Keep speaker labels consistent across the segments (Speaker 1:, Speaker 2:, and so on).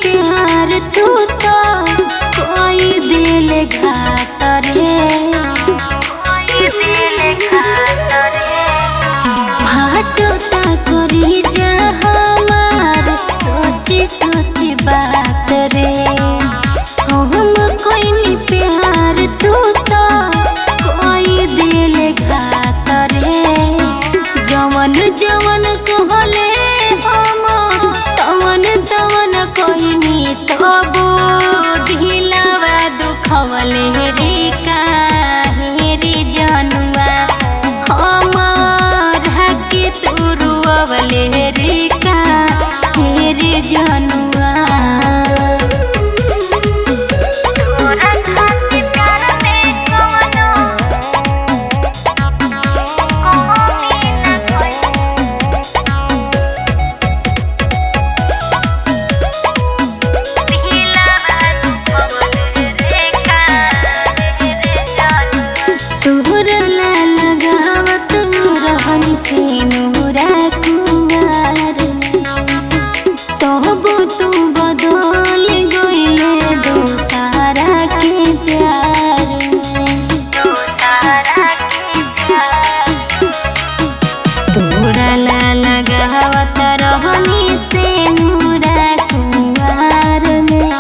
Speaker 1: प्यार तू तो कोई दिल घात रे, भाटोता करी जा हमार सोची सोची बात रे। हम कोई प्यार तू तो कोई दिल घात रे। जवन जवन कहले हम तवन तवन कोइनी तबो दिलवा दुखवले रे काहे रे जनुआ हमारा के तू रुअवले रे काहे रे जनुआ। सिनुरा कुंवार तब तू बदल गइले दोसारा के प्यार में। तोरा ला लगावत रहनी सिनुरा कुंवार में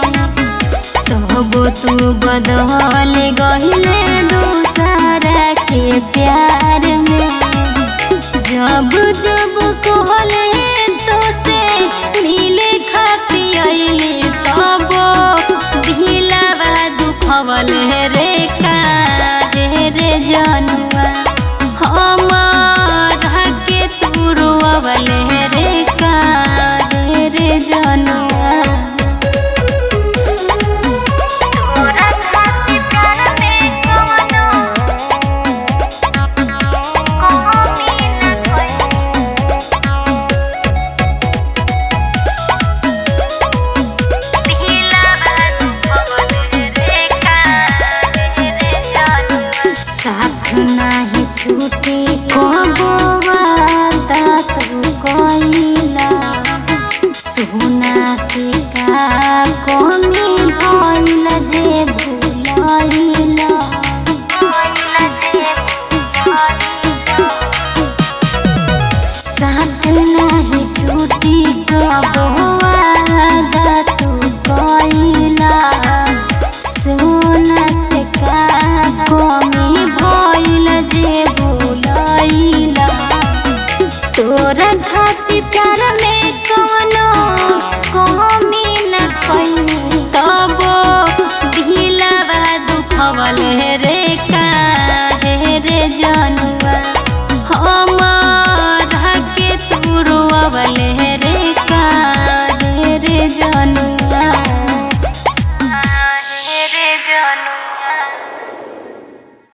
Speaker 1: तब तू बदल गइले दोसारा के प्यार में। जब जब कहले तो से मिले खाती आइले तब दिलवा दुखवले रे काहे रे जनुआ हमारा के तू रुअवले रे काहे रे जनुआ। साथ नाही छूटे कबो वादा तू कइला सोना से का कमी भइल जे भुलइला। साथ नाही छूटे कबो वादा तू कइला सोना से का कमी भइल जे भुलइला। तोरा खातिर प्यार में कौन